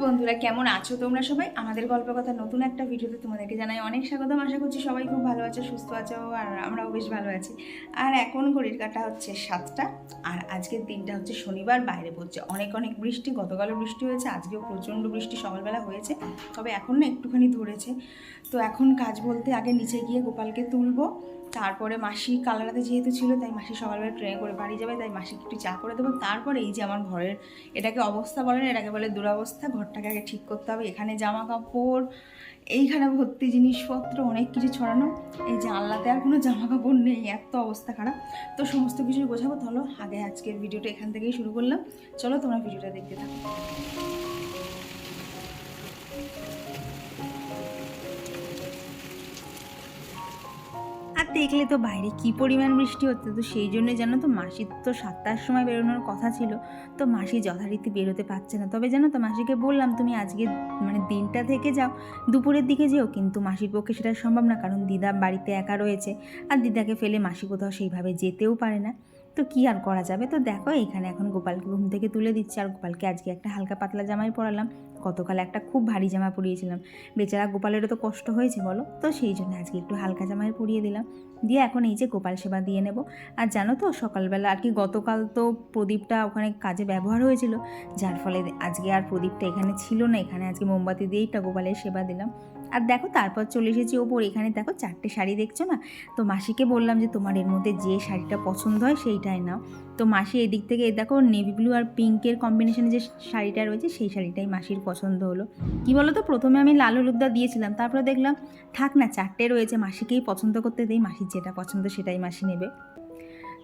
বন্ধুরা, কেমন আছো তোমরা সবাই? আমাদের গল্পকথা নতুন একটা ভিডিওতে তোমাদেরকে জানাই অনেক স্বাগতম। আশা করছি সবাই খুব ভালো আছো, সুস্থ আছো, আর আমরাও বেশ ভালো আছি। আর এখন ঘড়ির কাঁটা হচ্ছে 7টা, আর আজকের দিনটা হচ্ছে শনিবার। বাইরে পড়ছে অনেক অনেক বৃষ্টি। গতকালও বৃষ্টি হয়েছে, আজকেও প্রচণ্ড বৃষ্টি সকালবেলা হয়েছে, তবে এখন না একটুখানি ধরেছে। তো এখন কাজ বলতে আগে নিচে গিয়ে গোপালকে তুলবো, তারপরে মাসি কালারাতে যেহেতু ছিল তাই মাসি সকালবেলা ট্রেনে করে বাড়ি যাবে, তাই মাসিকে একটু চা করে দেবো। তারপরে এই যে আমার ঘরের, এটাকে অবস্থা বলে না, এটাকে বলে দুরবস্থা। ঘরটাকে আগে ঠিক করতে হবে। এখানে জামা কাপড়, এইখানে ভর্তি জিনিসপত্র, অনেক কিছু ছড়ানো। এই জানলাতে আর কোনো জামা কাপড় নেই, এত অবস্থা খারাপ। তো সমস্ত কিছুই গোছাবো। চলো আগে আজকের ভিডিওটা এখান থেকেই শুরু করলাম। চলো তোমরা ভিডিওটা দেখতে থাকো। আর দেখলে তো বাইরে কি পরিমাণ বৃষ্টি হচ্ছে। তো সেই জন্য জানো তো, মাসির তো 7টার সময় বেরোনোর কথা ছিল, তো মাসি যথারীতি বেরোতে পারছে না। তবে জানো তো, মাসিকে বললাম তুমি আজকে দিনটা থেকে যাও, দুপুরের দিকে যেও, কিন্তু মাসির পক্ষে সেটা সম্ভব না, কারণ দিদা বাড়িতে একা রয়েছে, আর দিদাকে ফেলে মাসি কোথাও সেইভাবে যেতেও পারে না। তো কি আর করা যাবে। তো দেখো এখানে এখন গোপালকে ঘুম থেকে তুলে দিচ্ছি, আর গোপালকে আজকে একটা হালকা পাতলা জামাই পরালাম। গতকাল একটা খুব ভারী জামা পরিয়েছিলাম, বেচারা গোপালেরও তো কষ্ট হয়েছে বলো। তো সেই জন্য আজকে একটু হালকা জামাই পরিয়ে দিলাম। দিয়ে এখন এই যে গোপাল সেবা দিয়ে নেব। আর জানো তো, সকালবেলা আর কি গতকাল তো প্রদীপটা ওখানে কাজে ব্যবহার হয়েছিল, যার ফলে আজকে আর প্রদীপটা এখানে ছিল না। এখানে আজকে মোমবাতি দিয়েইটা গোপালের সেবা দিলাম। আর দেখো তারপর চলে এসেছি ওপর। এখানে দেখো 4টে শাড়ি দেখছো না? তো মাসিকে বললাম যে তোমার এর মধ্যে যে শাড়িটা পছন্দ হয় সেইটাই নাও। তো মাসি এদিক থেকে দেখো নেভি ব্লু আর পিঙ্কের কম্বিনেশনে যে শাড়িটা রয়েছে সেই শাড়িটাই মাসির পছন্দ হলো। কি বলো তো, প্রথমে আমি লাল হলুদটা দিয়েছিলাম, তারপরে দেখলাম থাক না, 4টে রয়েছে, মাসিকেই পছন্দ করতে দেই, মাসির যেটা পছন্দ সেটাই মাসি নেবে।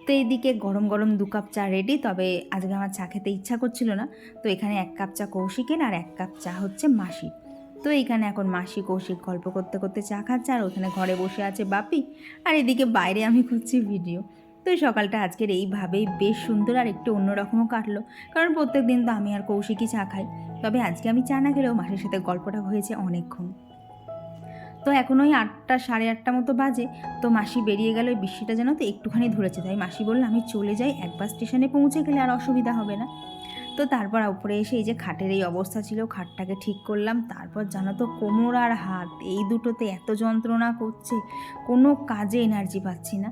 তো এইদিকে গরম গরম 2 কাপ চা রেডি। তবে আজকে আমার চা খেতে ইচ্ছা করছিল না, তো এখানে 1 কাপ চা কৌশিকের আর 1 কাপ চা হচ্ছে মাসির। তো এইখানে এখন মাসি কৌশিক গল্প করতে করতে চা খাচ্ছে, আর ওখানে ঘরে বসে আছে বাপি, আর এদিকে বাইরে আমি করছি ভিডিও। তো এই সকালটা আজকের এইভাবেই বেশ সুন্দর আর একটু অন্যরকমও কাটলো, কারণ প্রত্যেক দিন তো আমি আর কৌশিকই চা খাই। তবে আজকে আমি চা না খেলেও মাসির সাথে গল্পটা হয়েছে অনেকক্ষণ। তো এখন ওই 8টা, সাড়ে 8টা মতো বাজে। তো মাসি বেরিয়ে গেল। ওই বৃষ্টিটা যেন তো একটুখানি ধরেছে, তাই মাসি বলল আমি চলে যাই, একবার স্টেশনে পৌঁছে গেলে আর অসুবিধা হবে না। তো তারপর উপরে এসে এই যে খাটের এই অবস্থা ছিল, খাটটাকে ঠিক করলাম। তারপর জানো তো, কোমর আর হাত এই দুটোতে এত যন্ত্রণা করছে, কোনো কাজে এনার্জি পাচ্ছি না।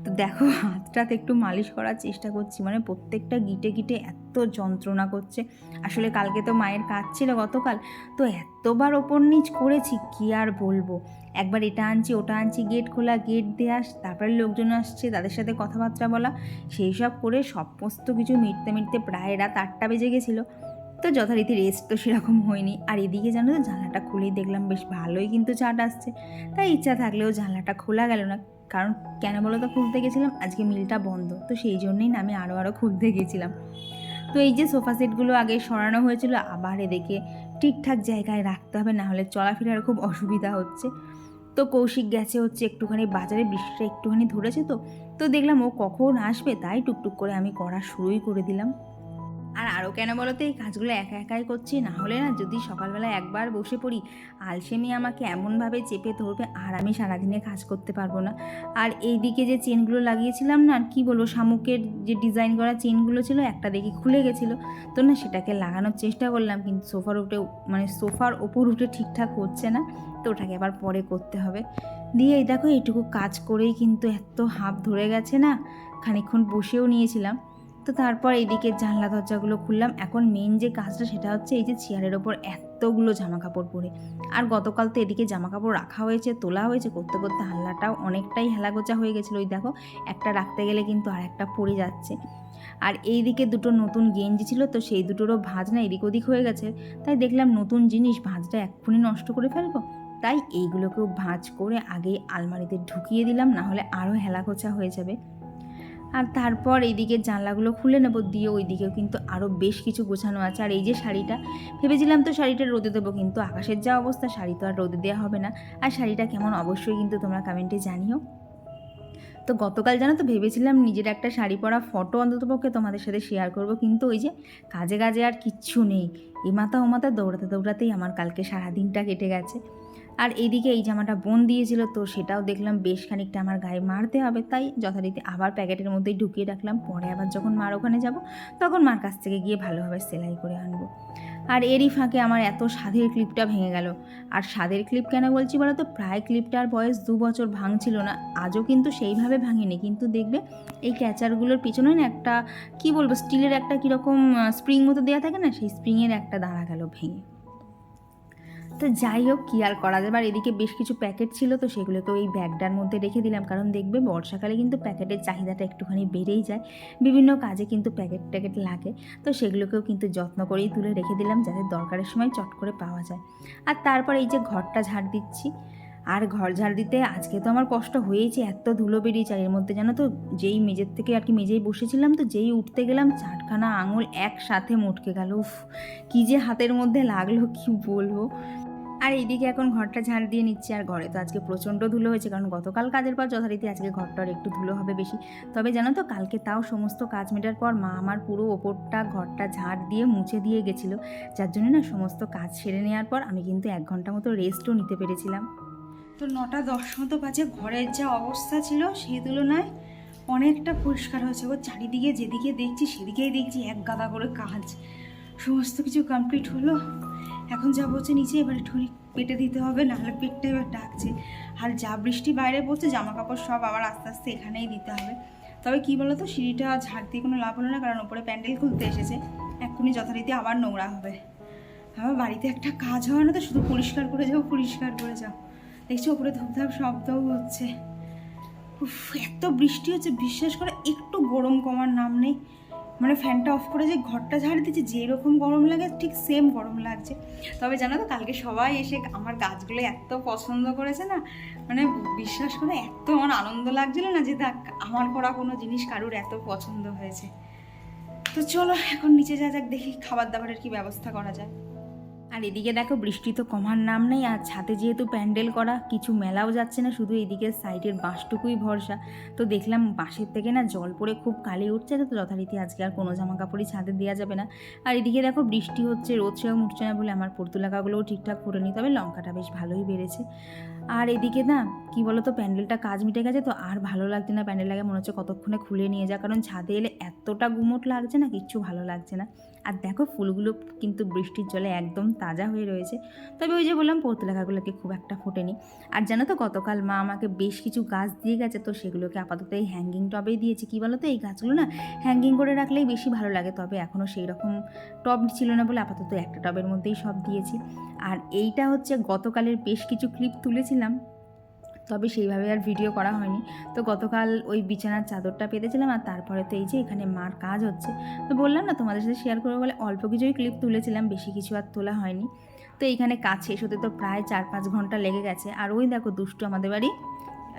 তো দেখো হাতটাতে একটু মালিশ করার চেষ্টা করছি, মানে প্রত্যেকটা গিটে গিটে এত যন্ত্রণা করছে। আসলে কালকে তো মায়ের কাজ ছিল গতকাল, তো এতবার ওপর নিচ করেছি কি আর বলবো। একবার এটা আনছি ওটা আনছি, গেট খোলা, গেট দেওয়া, তারপরে লোকজন আসছে তাদের সাথে কথাবার্তা বলা, সেই সব করে সমস্ত কিছু মিটতে মিটতে প্রায় রাত 8টা বেজে গেছিলো। তো যথারীতি রেস্ট তো সেরকম হয়নি। আর এদিকে জানো তো, জানলাটা খুলেই দেখলাম বেশ ভালোই কিন্তু চাট আসছে। তাই ইচ্ছা থাকলেও জানলাটা খোলা গেল না, কারণ কেন বলো তো খুলতে গেছিলাম, আজকে মিলটা বন্ধ, তো সেই জন্যই না আমি আরও খুলতে গেছিলাম। তো এই যে সোফা সেটগুলো আগে সরানো হয়েছিল, আবার এদিকে ঠিকঠাক জায়গায় রাখতে হবে, না হলে চলাফেরার খুব অসুবিধা হচ্ছে। তো কৌশিক গেছে হচ্ছে একটুখানি বাজারে, বৃষ্টিটা একটুখানি ধরেছে, তো দেখলাম ও কখন আসবে, তাই টুকটুক করে আমি করা শুরুই করে দিলাম। আর আরও কেন বলো তো, এই কাজগুলো একা একাই করছি, না হলে না যদি সকালবেলা একবার বসে পড়ি, আলসেমি আমাকে এমনভাবে চেপে ধরবে আর আমি সারাদিনে কাজ করতে পারবো না। আর এই দিকে যে চেনগুলো লাগিয়েছিলাম না, কি বলবো, শামুকের যে ডিজাইন করা চেনগুলো ছিল, একটা দেখি খুলে গেছিলো। তো না সেটাকে লাগানোর চেষ্টা করলাম, কিন্তু সোফার ওপর উঠে ঠিকঠাক হচ্ছে না, তো ওটাকে আবার পরে করতে হবে। দিয়ে এই দেখো এইটুকু কাজ করেই কিন্তু এত হাঁপ ধরে গেছে না, খানিকক্ষণ বসেও নিয়েছিলাম। তো তারপর এইদিকে জানলা দরজাগুলো খুললাম। এখন মেন যে কাজটা সেটা হচ্ছে এই যে চেয়ারের ওপর এতগুলো জামা কাপড় পরে, আর গতকাল তো এদিকে জামা কাপড় রাখা হয়েছে, তোলা হয়েছে, করতে করতে হাল্লাটাও অনেকটাই হেলাগোচা হয়ে গেছিলো। ওই দেখো একটা রাখতে গেলে কিন্তু আর একটা পড়ে যাচ্ছে। আর এই দিকে দুটো নতুন গেঞ্জি ছিল, তো সেই দুটোরও ভাঁজ না এদিক ওদিক হয়ে গেছে, তাই দেখলাম নতুন জিনিস ভাঁজটা এক্ষুনি নষ্ট করে ফেলবো, তাই এইগুলোকেও ভাঁজ করে আগেই আলমারিতে ঢুকিয়ে দিলাম, না হলে আরও হেলাগোচা হয়ে যাবে। আর তারপর এইদিকে জানলাগুলো খুলে নেবো, দিয়ে ওই দিকেও কিন্তু আরও বেশ কিছু গোছানো আছে। আর এই যে শাড়িটা, ভেবেছিলাম তো শাড়িটা রোদে দেবো, কিন্তু আকাশের যা অবস্থা, শাড়ি তো আর রোদে দেওয়া হবে না। আর শাড়িটা কেমন অবশ্যই কিন্তু তোমরা কমেন্টে জানিও। তো গতকাল জানো তো, ভেবেছিলাম নিজের একটা শাড়ি পরা ফটো অন্ততপক্ষে তোমাদের সাথে শেয়ার করব, কিন্তু ওই যে কাজে কাজে আর কিচ্ছু নেই, এ মাথা ও মাথা দৌড়াতে দৌড়াতেই আমার কালকে সারাদিনটা কেটে গেছে। আর এইদিকে এই জামাটা বোন দিয়েছিল, তো সেটাও দেখলাম বেশ খানিকটা আমার গায়ে মারতে হবে, তাই যথারীতি আবার প্যাকেটের মধ্যেই ঢুকিয়ে রাখলাম, পরে আবার যখন মার ওখানে যাব তখন মার কাছ থেকে গিয়ে ভালোভাবে সেলাই করে আনবো। আর এরই ফাঁকে আমার এত স্বাদের ক্লিপটা ভেঙে গেল। আর স্বাদের ক্লিপ কেন বলছি বলো তো, প্রায় ক্লিপটার বয়স 2 বছর ভাঙছিল না, আজও কিন্তু সেইভাবে ভাঙেনি, কিন্তু দেখবে এই ক্যাচারগুলোর পিছনে না একটা কি বলবো স্টিলের একটা কীরকম স্প্রিং মতো দেওয়া থাকে না, সেই স্প্রিংয়ের একটা দাঁড়া গেল ভেঙে। তো যাই হোক, কী আর করা যাবে। আর এদিকে বেশ কিছু প্যাকেট ছিল, তো সেগুলোকেও এই ব্যাগটার মধ্যে রেখে দিলাম, কারণ দেখবে বর্ষাকালে কিন্তু প্যাকেটের চাহিদাটা একটুখানি বেড়েই যায়, বিভিন্ন কাজে কিন্তু প্যাকেট ট্যাকেট লাগে। তো সেগুলোকেও কিন্তু যত্ন করেই তুলে রেখে দিলাম, যাতে দরকারের সময় চট করে পাওয়া যায়। আর তারপর এই যে ঘরটা ঝাড় দিচ্ছি, আর ঘর ঝাড় দিতে আজকে তো আমার কষ্ট হয়েছে, এত ধুলো বেরিয়েছে। আর এর মধ্যে জানো তো, যেই মেজের থেকে আর কি মেজেই বসেছিলাম, তো যেই উঠতে গেলাম 4খানা আঙুল একসাথে মটকে গেল। উফ, কী যে হাতের মধ্যে লাগলো কি বলবো। আর এইদিকে এখন ঘরটা ঝাড় দিয়ে নিচ্ছি। আর ঘরে তো আজকে প্রচণ্ড ধুলো হয়েছে, কারণ গতকাল কাজের পর যথারীতি আজকে ঘরটার একটু ধুলো হবে বেশি। তবে জানো তো, কালকে তাও সমস্ত কাজ মেটার পর মা আমার পুরো ওপরটা ঘরটা ঝাড় দিয়ে মুছে দিয়ে গেছিলো, যার জন্য না সমস্ত কাজ সেরে নেওয়ার পর আমি কিন্তু 1 ঘন্টা মতো রেস্টও নিতে পেরেছিলাম। তো 9টা 10 মতো বাজে, ঘরের যা অবস্থা ছিল সেই তুলনায় অনেকটা পরিষ্কার হয়েছে। ও চারিদিকে যেদিকে দেখছি সেদিকেই দেখছি এক গাদা করে কাজ। সমস্ত কিছু কমপ্লিট হলো, এখন যাবো হচ্ছে নিচে, এবার একটু পেটে দিতে হবে, নাহলে পেটটা এবার ডাকছে। আর যা বৃষ্টি বাইরে পড়ছে, জামা কাপড় সব আবার আস্তে আস্তে এখানেই দিতে হবে। তবে কী বলো তো, সিঁড়িটা ঝাড় দিয়ে কোনো লাভ হলো না, কারণ ওপরে প্যান্ডেল খুলতে এসেছে, এক্ষুনি যথারীতি আবার নোংরা হবে। আমার বাড়িতে একটা কাজ হয় না তো, শুধু পরিষ্কার করে যাও পরিষ্কার করে যাও। দেখছি ওপরে ধূপধাপ শব্দও হচ্ছে। এত বৃষ্টি হচ্ছে, বিশ্বাস করে একটু গরম কমার নাম নেই। মানে ফ্যানটা অফ করে যে ঘরটা ঝাড় দিচ্ছে, যেরকম গরম লাগে ঠিক সেম গরম লাগছে। তবে জানো তো, কালকে সবাই এসে আমার গাছগুলো এত পছন্দ করেছে না, মানে বিশ্বাস করে এত আমার আনন্দ লাগছিল না, যে দেখ আমার করা কোনো জিনিস কারুর এত পছন্দ হয়েছে। তো চলো এখন নিচে যা যাক, দেখি খাবার দাবারের কি ব্যবস্থা করা যায়। আর এদিকে দেখো, বৃষ্টি তো কমার নাম নেই। আর ছাদে যেহেতু প্যান্ডেল করা, কিছু মেলাও যাচ্ছে না, শুধু এইদিকে সাইডের বাঁশটুকুই ভরসা। তো দেখলাম বাঁশের থেকে না জল পড়ে খুব কালি উঠছে, তো যথারীতি আজকে আর কোনো জামা কাপড়ই ছাদে দেওয়া যাবে না। আর এদিকে দেখো, বৃষ্টি হচ্ছে, রোদ সেও উঠছে না বলে আমার পর্তুলা গাছগুলোও ঠিকঠাক করে নিই, তবে লঙ্কাটা বেশ ভালোই বেড়েছে। আর এদিকে না কি বলো তো, প্যান্ডেলটা কাজ মিটে গেছে, তো আর ভালো লাগছে না প্যান্ডেলটাকে, মনে হচ্ছে কতক্ষণে খুলে নিয়ে যা, কারণ ছাদে এলে এতটা গুমোট লাগছে না, কিচ্ছু ভালো লাগছে না। আর দেখো, ফুলগুলো কিন্তু বৃষ্টির জলে একদম তাজা হয়ে রয়েছে। তবে ওই যে বললাম, পর্তুলা গাছগুলোকে খুব একটা ফোটেনি। আর জানো তো, গতকাল মা আমাকে বেশ কিছু গাছ দিয়ে গেছে, তো সেগুলোকে আপাতত এই হ্যাঙ্গিং টবেই দিয়েছি। কী বলো তো, এই গাছগুলো না হ্যাঙ্গিং করে রাখলেই বেশি ভালো লাগে, তবে এখনও সেই রকম টব ছিল না বলে আপাতত একটা টবের মধ্যেই সব দিয়েছি। আর এইটা হচ্ছে গতকালের বেশ কিছু ক্লিপ তুলেছিলাম, তবে সেইভাবে আর ভিডিও করা হয়নি। তো গতকাল ওই বিছানার চাদরটা পেতেছিলাম, আর তারপরে তো এই যে এখানে মার কাজ হচ্ছে, তো বললাম না তোমাদের সাথে শেয়ার করবো বলে অল্প কিছুই ক্লিপ তুলেছিলাম, বেশি কিছু আর তোলা হয়নি। তো এইখানে কাজ শেষ হতে তো প্রায় 4-5 ঘন্টা লেগে গেছে। আর ওই দেখো, দুষ্টু আমাদের বাড়ি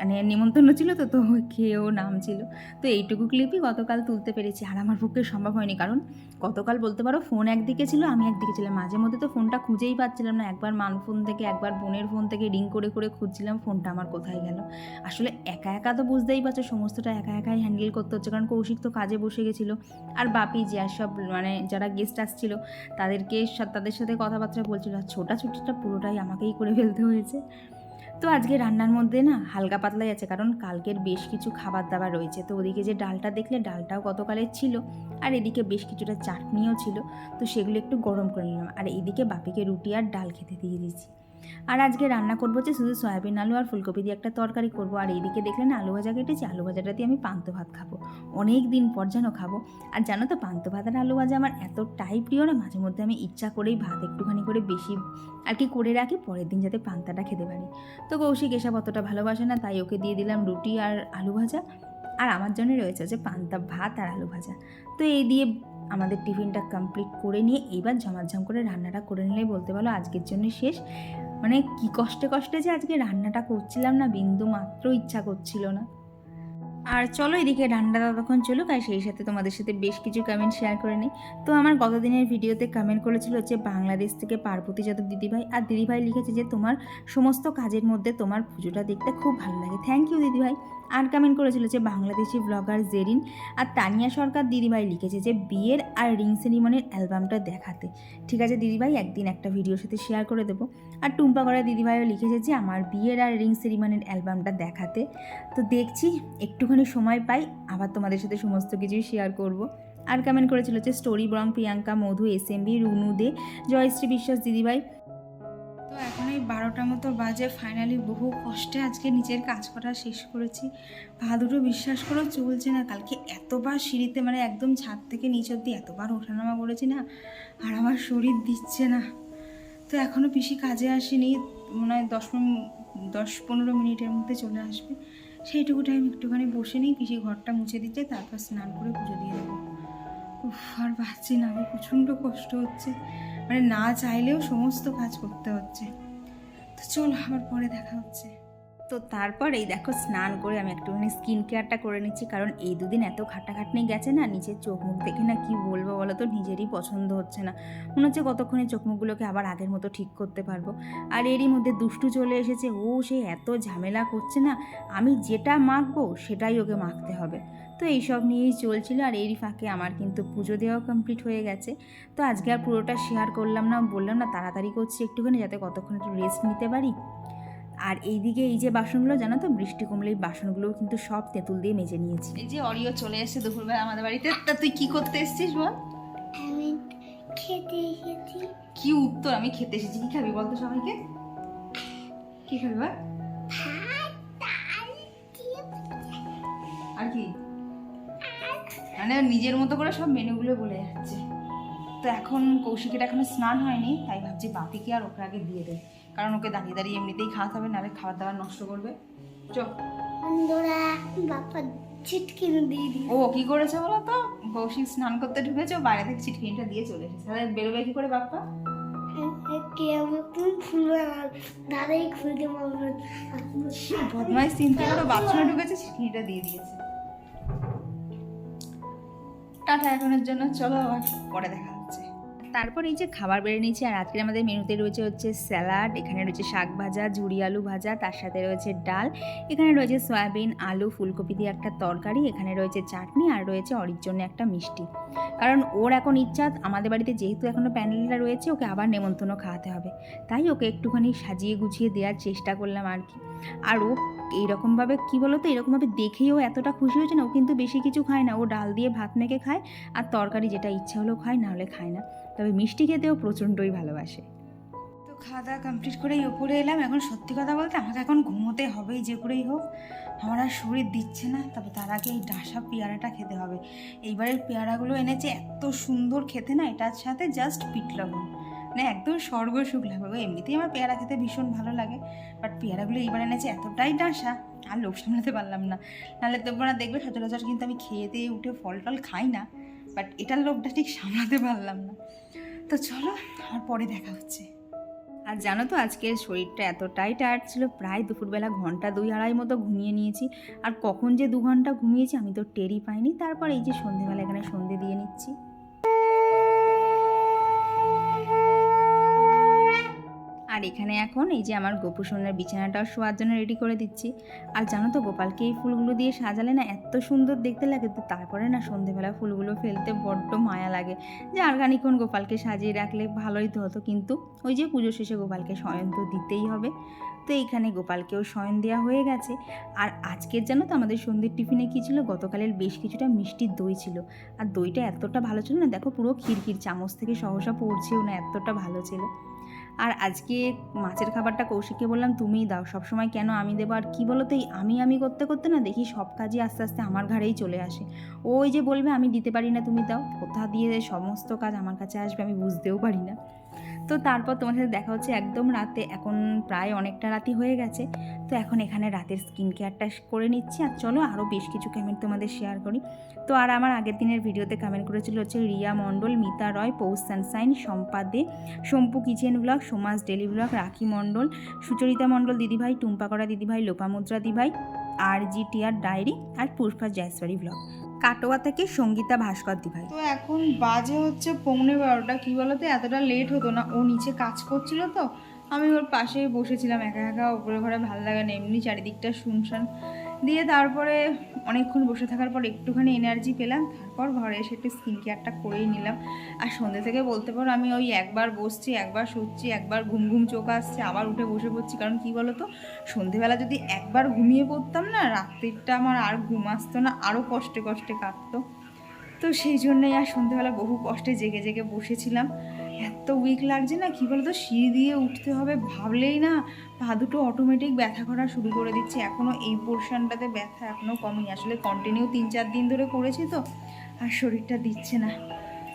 মানে নিমন্ত্রণ ছিল, তো তো খেয়েও নাম ছিল। তো এইটুকু ক্লিপই গতকাল তুলতে পেরেছি, আর আমার পক্ষে সম্ভব হয়নি, কারণ গতকাল বলতে পারো ফোন একদিকে ছিল, আমি একদিকে ছিলাম, মাঝে মধ্যে তো ফোনটা খুঁজেই পাচ্ছিলাম না, একবার মান ফোন থেকে একবার বোনের ফোন থেকে রিং করে করে খুঁজছিলাম ফোনটা আমার কোথায় গেল। আসলে একা একা তো বুঝতেই পারছো, সমস্তটা একা একাই হ্যান্ডেল করতে হচ্ছে, কারণ কৌশিক তো কাজে বসে গেছিলো, আর বাপি যে আর সব মানে যারা গেস্ট আসছিলো তাদের সাথে কথাবার্তা বলছিল, আর ছোটাছুটিটা পুরোটাই আমাকেই করে ফেলতে হয়েছে। তো আজকে রান্নার মধ্যে না হালকা পাতলাই আছে, কারণ কালকের বেশ কিছু খাবার দাবার রয়েছে। তো ওদিকে যে ডালটা দেখলে, ডালটাও গতকালের ছিল, আর এদিকে বেশ কিছুটা চাটনিও ছিল, তো সেগুলো একটু গরম করে নিলাম। আর এইদিকে বাপিকে রুটি আর ডাল খেতে দিয়ে দিয়েছি। আর আজকে রান্না করবো হচ্ছে শুধু সয়াবিন আলু আর ফুলকপি দিয়ে একটা তরকারি করবো। আর এইদিকে দেখলে না আলু ভাজা কেটেছি, আলু ভাজাটা দিয়ে আমি পান্তা ভাত খাবো, অনেক দিন পর যেন খাবো। আর জানো তো, পান্তা ভাত আর আলু ভাজা আমার এতটাই প্রিয় না, মাঝে মধ্যে আমি ইচ্ছা করেই ভাত একটুখানি করে বেশি আর কি করে রাখি, পরের দিন যাতে পান্তাটা খেতে পারি। তো কৌশিক এসব অতটা ভালোবাসে না, তাই ওকে দিয়ে দিলাম রুটি আর আলু ভাজা, আর আমার জন্য রয়েছে যে পান্তা ভাত আর আলু ভাজা। তো এই দিয়ে আমাদের টিফিনটা কমপ্লিট করে নিয়ে এইবার ঝমাঝম করে রান্নাটা করে নিলেই বলতে পারো আজকের জন্য শেষ। মানে কি কষ্টে কষ্টে যে আজকে রান্নাটা করছিলাম না, বিন্দু মাত্র ইচ্ছা করছিল না। আর চলো এদিকে রান্নাটা তখন চলুক, আর সেই সাথে তোমাদের সাথে বেশ কিছু কমেন্ট শেয়ার করে নিই। তো আমার গতদিনের ভিডিওতে কমেন্ট করেছিল হচ্ছে বাংলাদেশ থেকে পার্বতী যাদব দিদিভাই, আর দিদিভাই লিখেছে যে তোমার সমস্ত কাজের মধ্যে তোমার পুজোটা দেখতে খুব ভালো লাগে, থ্যাংক ইউ দিদিভাই। আর কমেন্ট করেছিল যে বাংলাদেশি ব্লগার জেরিন, আর তানিয়া সরকার দিদিভাই লিখেছে যে বিয়ের আর রিং সেরিমনির অ্যালবামটা দেখাতে। ঠিক আছে দিদিভাই, একদিন একটা ভিডিওর সাথে শেয়ার করে দেবো। আর টুম্পা করা দিদিভাইও লিখেছে যে আমার বিয়ের আর রিং সেরিমনির অ্যালবামটা দেখাতে। তো দেখছি একটুখানি সময় পাই আবার তোমাদের সাথে সমস্ত কিছুই শেয়ার করব। আর কমেন্ট করেছিল হচ্ছে স্টোরি বরং প্রিয়াঙ্কা, মধু, SMB, রুনু দে, জয়শ্রী বিশ্বাস দিদিভাই। তো এখন এই 12টা মতো বাজে। ফাইনালি বহু কষ্টে আজকে নিচের কাজ করা শেষ করেছি। পা দুটো বিশ্বাস করেও চলছে না। কালকে এতবার সিঁড়িতে মানে একদম ছাদ থেকে নিচ অব্দি এতবার ওঠানামা করেছি না, আর আমার শরীর দিচ্ছে না। তো এখনও পিসি কাজে আসেনি, মনে হয় 10-15 মিনিটের মধ্যে চলে আসবে। সেইটুকু টাইম একটুখানি বসে নিই, পিসি ঘরটা মুছে দিচ্ছে, তারপর স্নান করে পুজো দিয়ে দেবো। আর পাচ্ছি না, আমার প্রচণ্ড কষ্ট হচ্ছে, মানে না চাইলেও সমস্ত কাজ করতে হচ্ছে। তো চল আবার পরে দেখা হচ্ছে। তো তারপর এই দেখো স্নান করে আমি একটুখানি স্কিন কেয়ারটা করে নিচ্ছি, কারণ এই দুদিন এত খাটাখাটনি গেছে না, নিজের চোখ মুখ দেখে না কি বলবো বলো তো, নিজেরই পছন্দ হচ্ছে না। মনে হচ্ছে কতক্ষণে চোখ মুখগুলোকে আবার আগের মতো ঠিক করতে পারবো। আর এরই মধ্যে দুষ্টু চলে এসেছে, ও সে এত ঝামেলা করছে না, আমি যেটা মাখবো সেটাই ওকে মাখতে হবে। তো এইসব নিয়েই চলছিল। আর এরই ফাঁকে আমার কিন্তু পুজো দেওয়াও কমপ্লিট হয়ে গেছে। তো আজকে আর পুরোটা শেয়ার করলাম না, বললাম না তাড়াতাড়ি করছি একটুখানি, যাতে কতক্ষণ একটু রেস্ট নিতে পারি। আর এইদিকে এই যে বাসনগুলো জানো তো, বৃষ্টি কমলে এই বাসনগুলোও কিন্তু সব তেঁতুল দিয়ে মেজে নিয়েছি। এই যে অরিও চলে এসেছে দুপুরবেলা আমাদের বাড়িতে। তা তুই কি করতে এসেছিস বল? আমি খেতে এসেছি। কি উত্তর, আমি খেতে এসেছি। কি খাবি বলতো সবাইকে? কি খাবি বল? ভাত, ডাল, চিপস। আর কি? মানে নিজের মতো করে সব মেনুগুলো বলে যাচ্ছে। তো এখন কৌশিকের এখনো স্নান হয়নি, তাই ভাবছি বাপিকে আর ওকে আগে দিয়ে দেয়, কারণ ওকে দাঁড়িয়ে দাঁড়িয়ে এমনিতেই খাওয়াতে হবে, নাহলে খাবার দাবার নষ্ট করবে। চল বন্ধুরা, বাবা চিটকিনি দিয়ে দিই। ও কি করেছে বলো তো, কৌশিক স্নান করতে ঢুকেছে, বাইরে থেকে ছিটকিনিটা দিয়ে চলে এসেছে। তাহলে বেরোবে কি করে বাপ্পা? কে আমার তুমি খুলবে না, দাদাই খুলতে পারবে। বদমাইশ চিন্তা করো, বাথরুমে ঢুকেছে, ছিটকিনিটা দিয়ে দিয়েছে। টাটা এখনের জন্য, চলো আবার পরে দেখা হচ্ছে। তারপর এই যে খাবার বেড়ে নিয়েছি। আর আজকে আমাদের মেনুতে রয়েছে হচ্ছে স্যালাড, এখানে রয়েছে শাক ভাজা, ঝুড়ি আলু ভাজা, তার সাথে রয়েছে ডাল, এখানে রয়েছে সয়াবিন, আলু, ফুলকপি দিয়ে একটা তরকারি, এখানে রয়েছে চাটনি, আর রয়েছে অরির জন্য একটা মিষ্টি। কারণ ওর এখন ইচ্ছা, আমাদের বাড়িতে যেহেতু এখনও প্যান্ডেলটা রয়েছে, ওকে আবার নেমন্তন্ন খাওয়াতে হবে, তাই ওকে একটুখানি সাজিয়ে গুছিয়ে দেওয়ার চেষ্টা করলাম আর কি। আর ও এইরকমভাবে কী বলো তো, এরকমভাবে দেখেই ও এতটা খুশি হয়েছে না। ও কিন্তু বেশি কিছু খায় না, ও ডাল দিয়ে ভাত মেখে খায়, আর তরকারি যেটা ইচ্ছা হলেও খায়, না হলে খায় না। তবে মিষ্টি খেতেও প্রচণ্ডই ভালোবাসে। তো খাওয়া দাওয়া কমপ্লিট করেই ওপরে এলাম। এখন সত্যি কথা বলতে আমাকে এখন ঘুমোতে হবেই, যে করেই হোক, আমার আর শরীর দিচ্ছে না। তবে তার আগে এই ডাসা পেয়ারাটা খেতে হবে। এইবারের পেয়ারাগুলো এনেছে এত সুন্দর খেতে না, এটার সাথে জাস্ট পিঠ লবণ, মানে একদম স্বর্গসুখ লাগবে। এমনিতেই আমার পেয়ারা খেতে ভীষণ ভালো লাগে, বাট পেয়ারাগুলো এইবার এনেছে এতটাই ডাসা, আর লোভ সামলাতে পারলাম না। নাহলে তোমরা দেখবে সচরাচর কিন্তু আমি খেয়ে দিয়ে উঠে ফল টল খাই না, বাট এটার লোভটা ঠিক সামলাতে পারলাম না। তো চলো আর পরে দেখা হচ্ছে। আর জানো তো আজকের শরীরটা এতটাই টায়ার্ড ছিল, প্রায় দুপুরবেলা 2-2.5 ঘন্টা মতো ঘুমিয়ে নিয়েছি। আর কখন যে 2 ঘন্টা ঘুমিয়েছি আমি তো টেরই পাইনি। তারপর এই যে সন্ধেবেলা এখানে সন্ধে দিয়ে নিচ্ছি। আর এখানে এখন এই যে আমার গোপু সোনার বিছানাটাও শোয়ার জন্য রেডি করে দিচ্ছি। আর জানো তো গোপালকে এই ফুলগুলো দিয়ে সাজালে না এত সুন্দর দেখতে লাগে, তো তারপরে না সন্ধেবেলা ফুলগুলো ফেলতে বড্ড মায়া লাগে, যে আর খানিকক্ষণ গোপালকে সাজিয়ে রাখলে ভালোই তো হতো। কিন্তু ওই যে পুজো শেষে গোপালকে শয়ন তো দিতেই হবে। তো এইখানে গোপালকেও শয়ন দেওয়া হয়ে গেছে। আর আজকের জানো তো আমাদের সন্ধ্যের টিফিনে কী ছিল, গতকালের বেশ কিছুটা মিষ্টির দই ছিল। আর দইটা এতটা ভালো ছিল না, দেখো পুরো খিরখির, চামচ থেকে সহসা পড়ছেও না, এতটা ভালো ছিল। আর আজকে মাছের খাবারটা কৌশিককে বললাম তুমিই দাও, সবসময় কেন আমি দেবো। আর কী বলো তো, এই আমি করতে করতে না দেখি সব কাজই আস্তে আস্তে আমার ঘাড়েই চলে আসে। ওই যে বলবে আমি দিতে পারি না, তুমি দাও, কোথা দিয়ে সমস্ত কাজ আমার কাছে আসবে আমি বুঝতেও পারি না। তো তারপর তোমার সাথে দেখা হচ্ছে একদম রাতে, এখন প্রায় অনেকটা রাতি হয়ে গেছে। তো এখন এখানে রাতের স্কিন কেয়ারটা করে নিচ্ছি। আর চলো আরও বেশ কিছু কমেন্ট তোমাদের শেয়ার করি। তো আর আমার আগের দিনের ভিডিওতে কমেন্ট করেছিল হচ্ছে Riya Mondal, Mita Roy, Poush sunshine, Shampa De, Shampu kitchen blog, Soma's daily blog, Rakhi Mondal, Sucharita মণ্ডল দিদিভাই, টুম্পা করা দিদিভাই, লোপামুদ্রা দিদিভাই, RGTR ডায়েরি, আর পুষ্পা জয়সওয়ারি ব্লগ, কাটোয়া থেকে সঙ্গীতা ভাস্কর দিভাই। তো এখন বাজে হচ্ছে 11:15। কী বলতো, এতটা লেট হতো না, ও নিচে কাজ করছিল, তো আমি ওর পাশেই বসেছিলাম একা একা, ওপরে ঘরে ভালো লাগে না, এমনি চারিদিকটা শুনশান দিয়ে। তারপরে অনেকক্ষণ বসে থাকার পর একটুখানি এনার্জি পেলাম, তারপর ঘরে এসে একটু স্কিন কেয়ারটা করেই নিলাম। আর সন্ধ্যে থেকে বলতে পারো আমি ওই একবার বসছি, একবার শুচ্ছি, একবার ঘুম ঘুম চোখ আসছে, আবার উঠে বসে পড়ছি। কারণ কী বলো তো, সন্ধেবেলা যদি একবার ঘুমিয়ে পড়তাম না, রাত্রিটা আমার আর ঘুম আসতো না, আরও কষ্টে কষ্টে কাটতো। তো সেই জন্যই আর সন্ধ্যেবেলা বহু কষ্টে জেগে জেগে বসেছিলাম। এত উইক লাগছে না, কী বলতো, সিঁড়ি দিয়ে উঠতে হবে ভাবলেই না পা দুটো অটোমেটিক ব্যথা করা শুরু করে দিচ্ছে। এখনও এই পোর্শনটাতে ব্যথা এখনও কমেনি, আসলে কন্টিনিউ 3-4 দিন ধরে করেছি তো, আর শরীরটা দিচ্ছে না।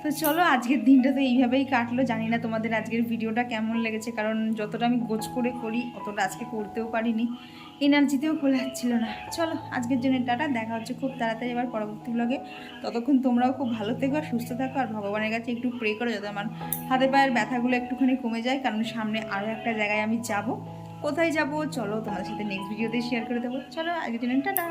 তো চলো, আজকের দিনটা তো এইভাবেই কাটলো। জানি না তোমাদের আজকের ভিডিওটা কেমন লেগেছে, কারণ যতটা আমি গোছ করে করি অতটা আজকে করতেও পারিনি, এনার্জিতেও খোলাচ্ছিল না। চলো, আজকের জন্য টাটা, দেখা হচ্ছে খুব তাড়াতাড়ি এবার পরবর্তী ব্লগে। ততক্ষণ তোমরাও খুব ভালো থেকো আর সুস্থ থাকো, আর ভগবানের কাছে একটু প্রে করো যাতে আমার হাতে পায়ের ব্যথাগুলো একটুখানি কমে যায়, কারণ সামনে আরও একটা জায়গায় আমি যাব। কোথায় যাব চলো তোমাদের সাথে নেক্সট ভিডিওতে শেয়ার করে দেবো। চলো, আজকের জন্য টাটা।